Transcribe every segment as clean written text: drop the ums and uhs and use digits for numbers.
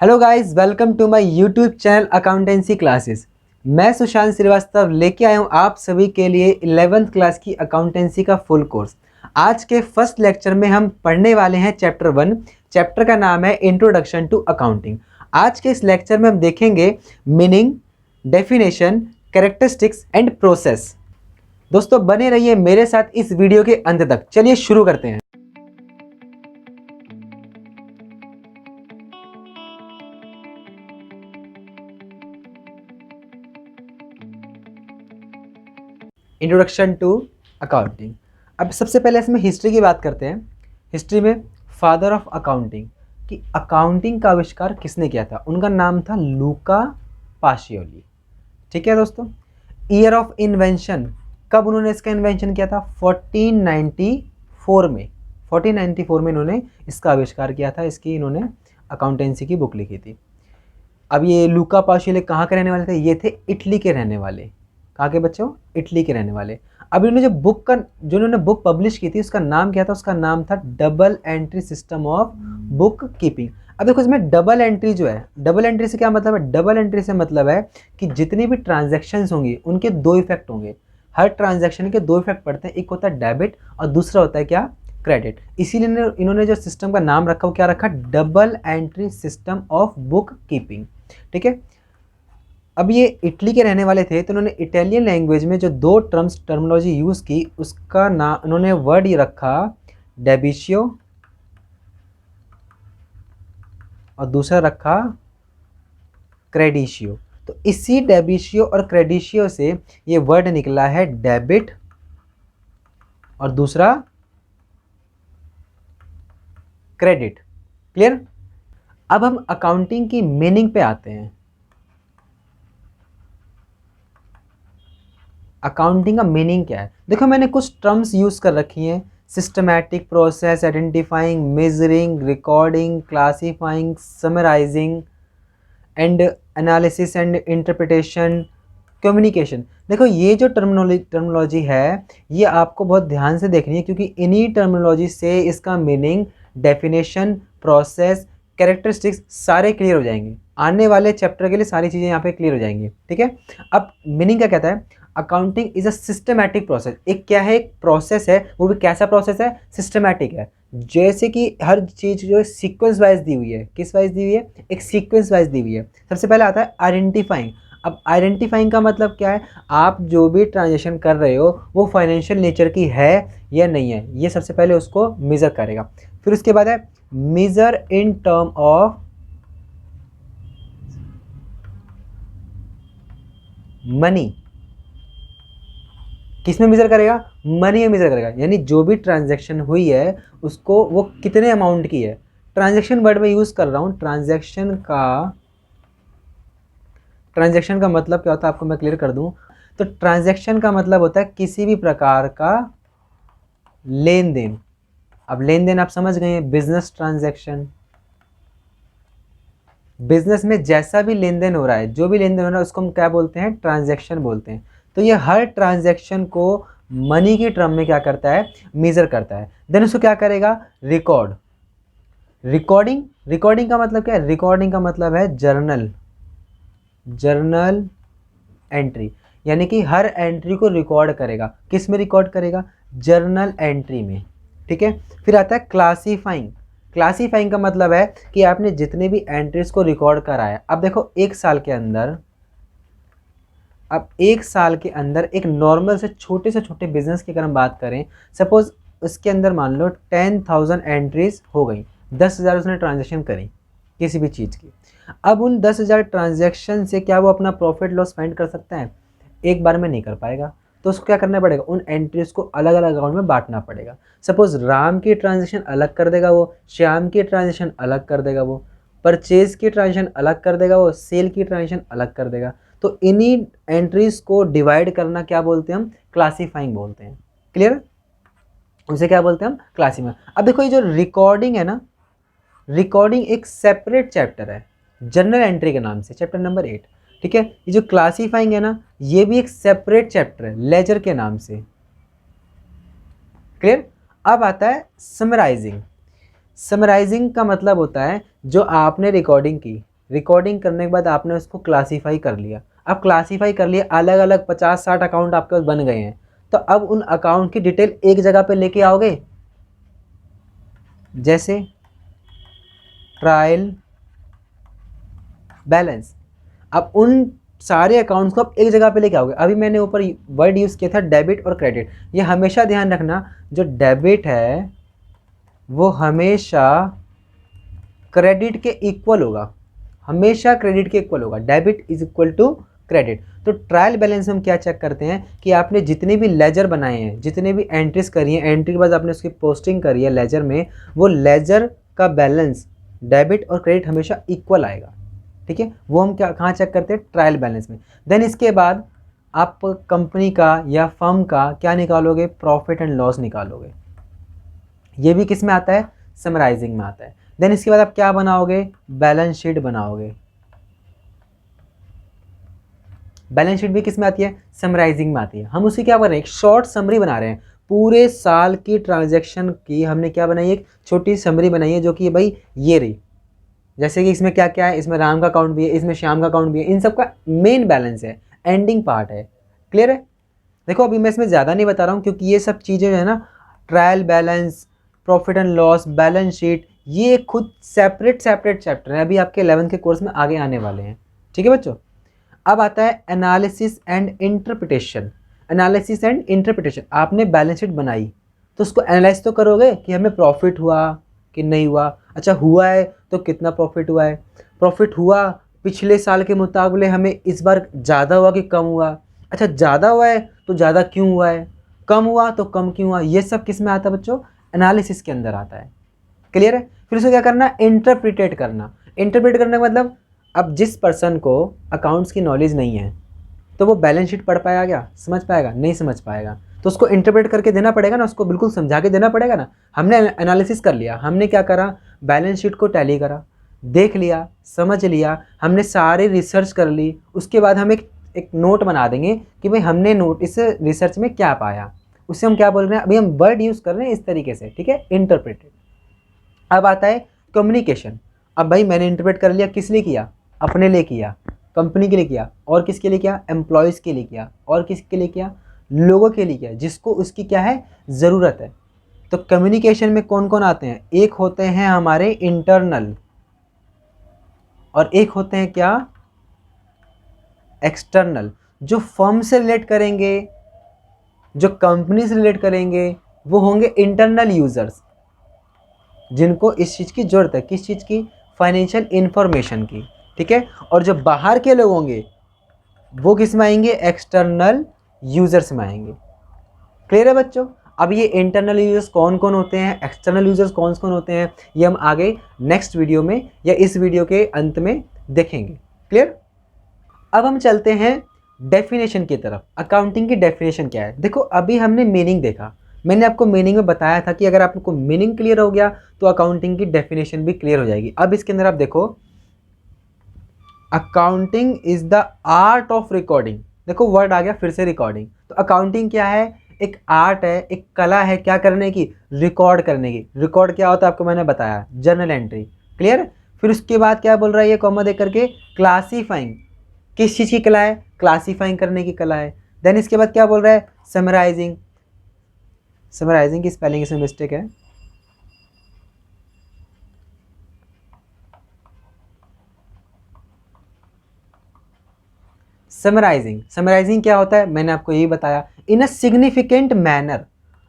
Hello guys, welcome to my YouTube channel accountancy classes. मैं सुशांत श्रीवास्तव लेके आया हूँ आप सभी के लिए 11th क्लास की अकाउंटेंसी का फुल कोर्स। आज के फर्स्ट लेक्चर में हम पढ़ने वाले हैं चैप्टर 1। चैप्टर का नाम है इंट्रोडक्शन टू अकाउंटिंग। आज के इस लेक्चर में हम देखेंगे meaning, definition, characteristics and process. दोस्तों बने रहिए मेरे साथ इस वीडियो के अंत तक। चलिए शुरू करते हैं। Introduction to accounting. अब सबसे पहले इसमें हिस्ट्री की बात करते हैं। हिस्ट्री में फादर ऑफ अकाउंटिंग, कि अकाउंटिंग का आविष्कार किसने किया था, उनका नाम था लूका पाशियोली। ठीक है दोस्तों। ईयर ऑफ इन्वेंशन, कब उन्होंने इसका इन्वेंशन किया था? 1494 में। 1494 में इन्होंने इसका आविष्कार किया था। इनोंने अकाउंटेंसी की बुक लिखी थी। अब ये लूका पाशियोली कहाँ के रहने वाले थे? ये थे इटली के रहने वाले। कहाँ के बच्चों? इटली के रहने वाले। अब इन्होंने जो इन्होंने बुक पब्लिश की थी उसका नाम क्या था? उसका नाम था double entry system of book keeping. अब देखो इसमें डबल एंट्री जो है, डबल एंट्री से क्या मतलब है? डबल एंट्री से मतलब है कि जितनी भी ट्रांजेक्शन्स होंगी उनके दो इफेक्ट होंगे। हर ट्रांजेक्शन के दो इफेक्ट पड़ते हैं, एक होता है डेबिट और दूसरा होता है क्या? क्रेडिट। इसीलिए इन्होंने जो सिस्टम का नाम रखा वो क्या रखा? Double entry system of book keeping. ठीक है। अब ये इटली के रहने वाले थे तो उन्होंने इटालियन लैंग्वेज में जो दो टर्मिनोलॉजी यूज़ की उसका नाम उन्होंने वर्ड ये रखा डेबिशियो और दूसरा रखा क्रेडिशियो। तो इसी डेबिशियो और क्रेडिशियो से ये वर्ड निकला है डेबिट और दूसरा क्रेडिट। क्लियर? अब हम अकाउंटिंग की मीनिंग पे आते हैं। अकाउंटिंग का मीनिंग क्या है? देखो मैंने कुछ टर्म्स यूज़ कर रखी हैं। Systematic process, identifying, measuring, recording, classifying, summarising and analysis and interpretation, communication. देखो ये जो टर्मिनोलॉजी है ये आपको बहुत ध्यान से देखनी है, क्योंकि इन्हीं टर्मिनोलॉजी से इसका मीनिंग, डेफिनेशन, प्रोसेस, कैरेक्टरिस्टिक्स सारे क्लियर हो जाएंगे। आने वाले चैप्टर के लिए सारी चीज़ें यहाँ पे क्लियर हो जाएंगी। ठीक है। अब मीनिंग क्या कहता है? Accounting is a systematic process. एक क्या है? एक प्रोसेस है, वो भी कैसा प्रोसेस है? सिस्टमैटिक है। जैसे कि हर चीज़ जो है सीक्वेंस वाइज दी हुई है। किस वाइज दी हुई है? एक सीक्वेंस वाइज दी हुई है। सबसे पहले आता है आइडेंटिफाइंग। अब आइडेंटिफाइंग का मतलब क्या है? आप जो भी ट्रांजेक्शन कर रहे हो वो फाइनेंशियल नेचर की है या नहीं है, ये सबसे पहले उसको मेज़र करेगा। फिर उसके बाद है measure in term of money. किस में मेज़र करेगा? मनी में मेज़र करेगा। यानी जो भी ट्रांजैक्शन हुई है उसको वो कितने अमाउंट की है। ट्रांजैक्शन वर्ड में यूज़ कर रहा हूँ। ट्रांजैक्शन का मतलब क्या होता है आपको मैं क्लियर कर दूं। तो ट्रांजैक्शन का मतलब होता है किसी भी प्रकार का लेन देन। अब लेन देन आप समझ गए हैं, बिजनेस ट्रांजैक्शन। बिजनेस में जैसा भी लेन देन हो रहा है, जो भी लेन देन हो रहा है उसको हम क्या बोलते हैं? ट्रांजैक्शन बोलते हैं। तो ये हर ट्रांजैक्शन को मनी की टर्म में क्या करता है? मेजर करता है। देन उसको क्या करेगा? रिकॉर्ड। रिकॉर्डिंग का मतलब क्या है? रिकॉर्डिंग का मतलब है जर्नल एंट्री। यानी कि हर एंट्री को रिकॉर्ड करेगा। किस में रिकॉर्ड करेगा? जर्नल एंट्री में। ठीक है। फिर आता है क्लासीफाइंग। क्लासीफाइंग का मतलब है कि आपने जितने भी एंट्रीज को रिकॉर्ड करा है। अब देखो एक साल के अंदर एक नॉर्मल से छोटे बिजनेस की अगर हम बात करें, सपोज उसके अंदर मान लो 10,000 एंट्रीज हो गई, 10,000 उसने ट्रांजेक्शन करी किसी भी चीज़ की। अब उन 10,000 ट्रांजैक्शन से क्या वो अपना प्रॉफिट लॉस फाइंड कर सकता है? एक बार में नहीं कर पाएगा। तो उसको क्या करना पड़ेगा? उन एंट्रीज को अलग अलग अकाउंट में बांटना पड़ेगा। सपोज राम की ट्रांजैक्शन अलग कर देगा वो, श्याम की ट्रांजैक्शन अलग कर देगा वो, परचेज की ट्रांजैक्शन अलग कर देगा वो, सेल की ट्रांजैक्शन अलग कर देगा। तो इन्हीं एंट्रीज को डिवाइड करना क्या बोलते हैं हम? क्लासीफाइंग बोलते हैं। क्लियर? उसे क्या बोलते हैं हम? क्लासीफाइंग। अब देखो ये जो रिकॉर्डिंग है ना, रिकॉर्डिंग एक सेपरेट चैप्टर है जर्नल एंट्री के नाम से, चैप्टर नंबर 8। ठीक है। ये जो क्लासीफाइंग है ना, ये भी एक सेपरेट चैप्टर है लेजर के नाम से। क्लियर? अब आता है समराइजिंग। समराइजिंग का मतलब होता है जो आपने रिकॉर्डिंग की, रिकॉर्डिंग करने के बाद आपने उसको क्लासीफाई कर लिया। अब क्लासीफाई कर लिया, अलग अलग 50-60 अकाउंट आपके पास बन गए हैं, तो अब उन अकाउंट की डिटेल एक जगह पे लेके आओगे, जैसे ट्रायल बैलेंस। अब उन सारे अकाउंट्स को आप एक जगह पे लेके आओगे। अभी मैंने ऊपर वर्ड यूज़ किया था डेबिट और क्रेडिट। ये हमेशा ध्यान रखना, जो डेबिट है वो हमेशा क्रेडिट के इक्वल होगा, हमेशा क्रेडिट के इक्वल होगा। Debit is equal to credit. तो ट्रायल बैलेंस में हम क्या चेक करते हैं कि आपने जितने भी लेजर बनाए हैं, जितने भी एंट्रीज करी हैं, एंट्री के बाद आपने उसकी पोस्टिंग करी है लेजर में, वो लेजर का बैलेंस डेबिट और क्रेडिट हमेशा इक्वल आएगा। ठीक है, वो हम क्या कहाँ चेक करते हैं, ट्रायल बैलेंस में। देन इसके बाद आप कंपनी का या फर्म का क्या निकालोगे, प्रॉफिट एंड लॉस निकालोगे। ये भी किस में आता है, समराइजिंग में आता है। देन इसके बाद आप क्या बनाओगे, बैलेंस शीट बनाओगे। बैलेंस शीट भी किस में आती है, समराइजिंग में आती है। हम उसी क्या बना रहे हैं, एक शॉर्ट समरी बना रहे हैं। पूरे साल की ट्रांजैक्शन की हमने क्या बनाई, एक छोटी समरी बनाई है, जो कि भाई ये रही। जैसे कि इसमें क्या क्या है, इसमें राम का अकाउंट भी है, इसमें श्याम का अकाउंट भी है, इन सब का मेन बैलेंस है, एंडिंग पार्ट है। क्लियर है। देखो अभी मैं इसमें ज़्यादा नहीं बता रहा हूँ, क्योंकि ये सब चीज़ें जो है ना, trial balance, profit and loss, balance sheet, ये खुद सेपरेट चैप्टर है, अभी आपके 11th के कोर्स में आगे आने वाले हैं। ठीक है बच्चों। अब आता है analysis and interpretation. Analysis and interpretation, आपने बैलेंस शीट बनाई तो उसको एनालाइज तो करोगे कि हमें प्रॉफिट हुआ कि नहीं हुआ। अच्छा हुआ है तो कितना प्रॉफिट हुआ है, प्रॉफिट हुआ पिछले साल के मुकाबले हमें इस बार ज़्यादा हुआ कि कम हुआ। अच्छा ज़्यादा हुआ है तो ज़्यादा क्यों हुआ है, कम हुआ तो कम क्यों हुआ। ये सब किस में आता है बच्चों, एनालिसिस के अंदर आता है। क्लियर है। फिर उसे क्या करना, इंटरप्रिटेट करना। इंटरप्रेट करने का मतलब, अब जिस पर्सन को अकाउंट्स की नॉलेज नहीं है तो वो बैलेंस शीट पढ़ पाएगा क्या, समझ पाएगा, नहीं समझ पाएगा। तो उसको इंटरप्रेट करके देना पड़ेगा ना, उसको बिल्कुल समझा के देना पड़ेगा ना। हमने एनालिसिस कर लिया, हमने क्या करा, बैलेंस शीट को टैली करा, देख लिया, समझ लिया, हमने सारी रिसर्च कर ली। उसके बाद हम एक नोट बना देंगे कि भाई हमने नोट इस रिसर्च में क्या पाया। उससे हम क्या बोल रहे हैं, अभी हम वर्ड यूज़ कर रहे हैं इस तरीके से। ठीक है, इंटरप्रेटेड। अब आता है कम्युनिकेशन। अब भाई मैंने इंटरप्रेट कर लिया, किस लिए किया, अपने लिए किया, कंपनी के लिए किया, और किसके लिए किया, एम्प्लॉयज़ के लिए किया, और किसके लिए किया, लोगों के लिए किया, जिसको उसकी क्या है, ज़रूरत है। तो कम्युनिकेशन में कौन कौन आते हैं, एक होते हैं हमारे इंटरनल, और एक होते हैं क्या, एक्सटर्नल। जो फर्म से रिलेट करेंगे, जो कंपनी से रिलेट करेंगे, वो होंगे इंटरनल यूज़र्स, जिनको इस चीज़ की ज़रूरत है, किस चीज़ की, फाइनेंशियल इंफॉर्मेशन की। ठीक है। और जो बाहर के लोग होंगे वो किस में आएंगे, एक्सटर्नल यूज़र्स में आएंगे। क्लियर है बच्चों। अब ये इंटरनल यूज़र्स कौन कौन होते हैं, एक्सटर्नल यूज़र्स कौन कौन होते हैं, ये हम आगे नेक्स्ट वीडियो में या इस वीडियो के अंत में देखेंगे। क्लियर। अब हम चलते हैं डेफिनेशन की तरफ। अकाउंटिंग की डेफिनेशन क्या है। देखो अभी हमने मीनिंग देखा, मैंने आपको मीनिंग में बताया था कि अगर आपको मीनिंग क्लियर हो गया तो अकाउंटिंग की डेफिनेशन भी क्लियर हो जाएगी। अब इसके अंदर आप देखो, accounting is the art of recording. देखो वर्ड आ गया फिर से, रिकॉर्डिंग। तो अकाउंटिंग क्या है, एक आर्ट है, एक कला है, क्या करने की, रिकॉर्ड करने की। रिकॉर्ड क्या होता है आपको मैंने बताया, जर्नल एंट्री। क्लियर। फिर उसके बाद क्या बोल रहा है ये कॉमा दे करके, क्लासीफाइंग। किस चीज़ की कला है, क्लासीफाइंग करने की कला है। देन इसके बाद क्या बोल रहा है, समराइजिंग। समराइजिंग की स्पेलिंग इसमें मिस्टेक है, समराइजिंग। समराइजिंग क्या होता है मैंने आपको यही बताया, इन अ सिग्निफिकेंट मैनर।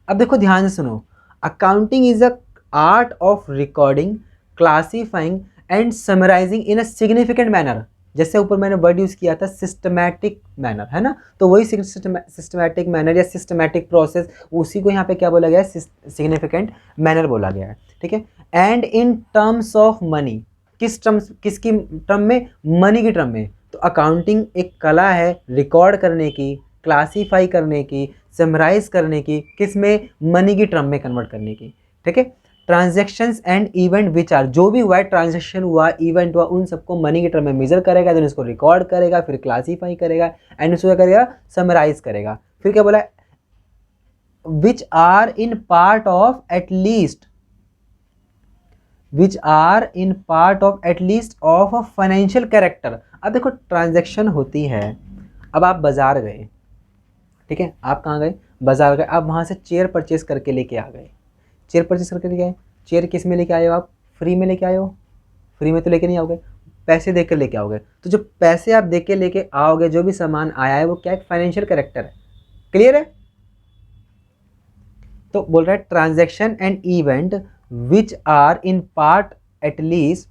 अब देखो ध्यान से सुनो, accounting is a art of recording, classifying and summarising in a significant manner. जैसे ऊपर मैंने वर्ड यूज़ किया था सिस्टमैटिक मैनर, है ना, तो वही सिस्टमैटिक मैनर या सिस्टमैटिक प्रोसेस, उसी को यहाँ पे क्या बोला गया है, सिग्निफिकेंट मैनर बोला गया है। ठीक है। And in terms of money, किस टर्म्स, किसकी टर्म में, मनी की टर्म में। तो अकाउंटिंग एक कला है रिकॉर्ड करने की, क्लासीफाई करने की, समराइज करने की, किस में, मनी की टर्म में कन्वर्ट करने की। ठीक है। Transactions and event which are, जो भी हुआ है, ट्रांजेक्शन हुआ, इवेंट हुआ, उन सबको मनी की टर्म में मेजर करेगा, देन उसको रिकॉर्ड करेगा, फिर क्लासीफाई करेगा एंड उसको क्या करेगा, समराइज करेगा। फिर क्या बोला, which are in part of at least which are in part of at least of a financial character. अब देखो ट्रांजैक्शन होती है, अब आप बाज़ार गए, ठीक है, आप कहाँ गए, बाज़ार गए, आप वहाँ से चेयर परचेस करके लेके आ गए, चेयर परचेस करके लेके आए, चेयर किस में लेके आए हो आप, फ्री में लेके आए हो, फ्री में तो लेके नहीं आओगे, पैसे दे कर लेके आओगे। तो जो पैसे आप दे के लेके आओगे, जो भी सामान आया है वो क्या है, फाइनेंशियल कैरेक्टर है। क्लियर है। तो बोल रहा है transaction and event which are in part at least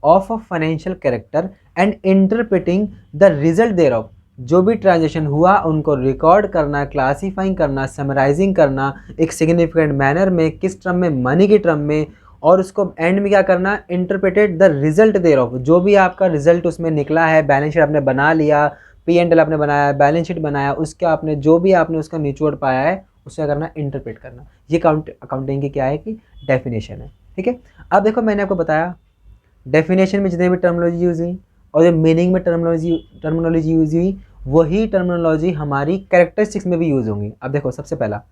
of a financial character and interpreting the result thereof. जो भी ट्रांजेक्शन हुआ उनको रिकॉर्ड करना, क्लासीफाइंग करना, समराइजिंग करना एक सिग्निफिकेंट मैनर में, किस टर्म में, मनी के टर्म में, और उसको एंड में क्या करना, interpreted the result thereof. जो भी आपका रिजल्ट उसमें निकला है, बैलेंस शीट आपने बना लिया, P&L आपने बनाया, बैलेंस शीट बनाया, उसका आपने जो भी आपने उसका निचोड़ पाया है उससे करना, इंटरप्रेट करना। ये अकाउंटिंग की क्या है कि डेफिनेशन है। ठीक है। अब देखो मैंने आपको बताया डेफिनेशन में जितने भी टर्मिनोलॉजी यूज हुई और जो मीनिंग में टर्मिनोलॉजी यूज हुई, वही टर्मिनोलॉजी हमारी कैरेक्टरिस्टिक्स में भी यूज होंगी। अब देखो सबसे पहला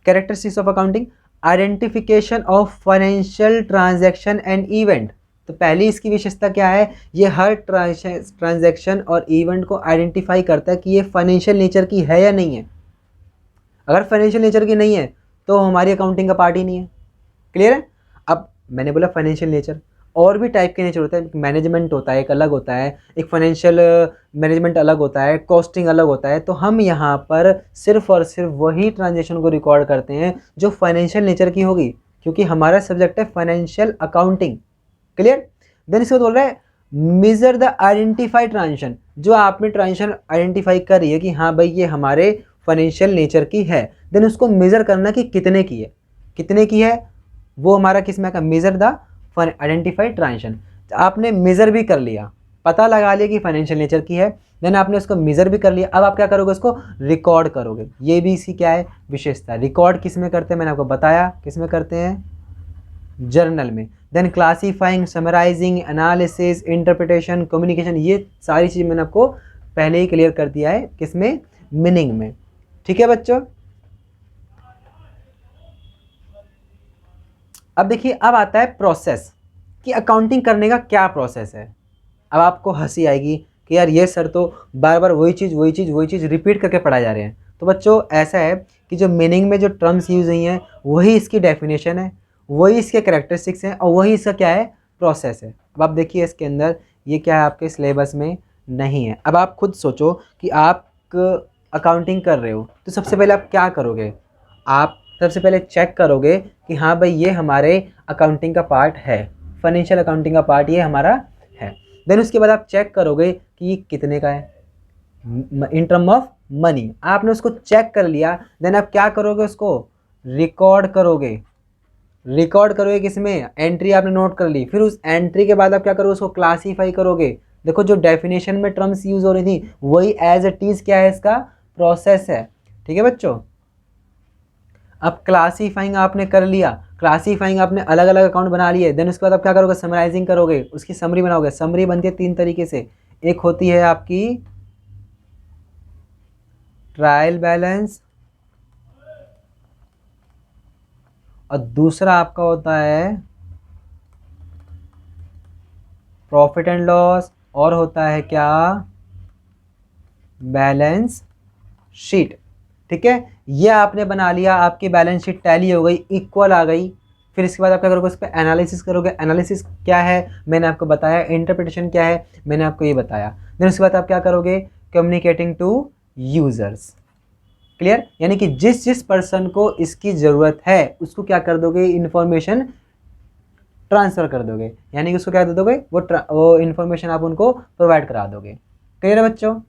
characteristics of accounting, identification of financial transaction and event. तो पहली इसकी विशेषता क्या है, ये हर ट्रांजैक्शन और इवेंट को आइडेंटिफाई करता है कि ये फाइनेंशियल नेचर की है या नहीं है। अगर फाइनेंशियल नेचर की नहीं है तो हमारी अकाउंटिंग का पार्ट ही नहीं है। क्लियर है। अब मैंने बोला फाइनेंशियल नेचर, और भी टाइप के नेचर होता है, मैनेजमेंट होता है, एक अलग होता है, एक फाइनेंशियल मैनेजमेंट अलग होता है, कॉस्टिंग अलग होता है। तो हम यहाँ पर सिर्फ और सिर्फ वही ट्रांजेक्शन को रिकॉर्ड करते हैं जो फाइनेंशियल नेचर की होगी, क्योंकि हमारा सब्जेक्ट है फाइनेंशियल अकाउंटिंग। क्लियर। देन इसको बोल रहा है मेजर द आइडेंटिफाइड ट्रांजेक्शन। जो आपने ट्रांजेक्शन आइडेंटिफाई करी है कि हाँ भाई ये हमारे फाइनेंशियल नेचर की है, देन उसको मेजर करना कि कितने की है, कितने की है, वो हमारा किस में का मेजर द आइडेंटिफाइड ट्रांजेक्शन। आपने मेजर भी कर लिया, पता लगा लिया कि फाइनेंशियल नेचर की है, देन आपने उसको मेजर भी कर लिया। अब आप क्या करोगे, उसको रिकॉर्ड करोगे। ये भी इसकी क्या है विशेषता। रिकॉर्ड किस में करते हैं, मैंने आपको बताया किस में करते हैं, जर्नल में। Then classifying, summarising, analysis, interpretation, communication, ये सारी चीज़ मैंने आपको पहले ही क्लियर कर दिया है, किसमें, मीनिंग में। ठीक है बच्चों। अब देखिए, अब आता है प्रोसेस कि अकाउंटिंग करने का क्या प्रोसेस है। अब आपको हंसी आएगी कि यार ये सर तो बार बार वही चीज़ रिपीट करके पढ़ाए जा रहे हैं। तो बच्चों ऐसा है कि जो मीनिंग में जो टर्म्स यूज हुई हैं वही इसकी डेफिनेशन है, वही इसके कैरेक्टरिस्टिक्स हैं, और वही इसका क्या है, प्रोसेस है। अब आप देखिए इसके अंदर ये क्या है, आपके सिलेबस में नहीं है। अब आप खुद सोचो कि आप अकाउंटिंग कर रहे हो तो सबसे पहले आप क्या करोगे, आप सबसे पहले चेक करोगे कि हाँ भाई ये हमारे अकाउंटिंग का पार्ट है, फाइनेंशियल अकाउंटिंग का पार्ट ये हमारा है। देन उसके बाद आप चेक करोगे कि ये कितने का है इन टर्म ऑफ मनी। आपने उसको चेक कर लिया, देन आप क्या करोगे, उसको रिकॉर्ड करोगे। रिकॉर्ड करोगे किसमें, एंट्री आपने नोट कर ली, फिर उस एंट्री के बाद आप क्या करोगे, उसको क्लासीफाई करोगे। देखो जो डेफिनेशन में टर्म्स यूज हो रही थी वही एज इट इज क्या है, इसका प्रोसेस है। ठीक है बच्चों। अब क्लासीफाइंग आपने कर लिया, क्लासीफाइंग आपने अलग अलग अकाउंट बना लिए, देन उसके बाद आप क्या करोगे, समराइजिंग करोगे, उसकी समरी बनाओगे। समरी बनती है तीन तरीके से, एक होती है आपकी ट्रायल बैलेंस, और दूसरा आपका होता है प्रॉफिट एंड लॉस, और होता है क्या, बैलेंस शीट। ठीक है, ये आपने बना लिया, आपकी बैलेंस शीट टैली हो गई, इक्वल आ गई। फिर इसके बाद आप क्या करोगे, उस पर एनालिसिस करोगे। एनालिसिस क्या है मैंने आपको बताया, इंटरप्रिटेशन क्या है मैंने आपको ये बताया। देन उसके बाद आप क्या करोगे, कम्युनिकेटिंग टू यूजर्स। क्लियर। यानी कि जिस जिस पर्सन को इसकी ज़रूरत है उसको क्या कर दोगे, इन्फॉर्मेशन ट्रांसफ़र कर दोगे, यानी कि उसको क्या दे दोगे, वो इन्फॉर्मेशन आप उनको प्रोवाइड करा दोगे। क्लियर है बच्चों।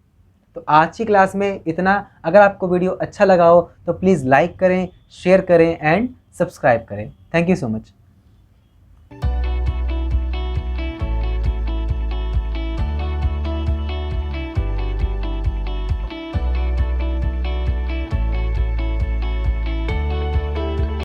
तो आज की क्लास में इतना। अगर आपको वीडियो अच्छा लगा हो तो प्लीज़ लाइक करें, शेयर करें एंड सब्सक्राइब करें। Thank you so much.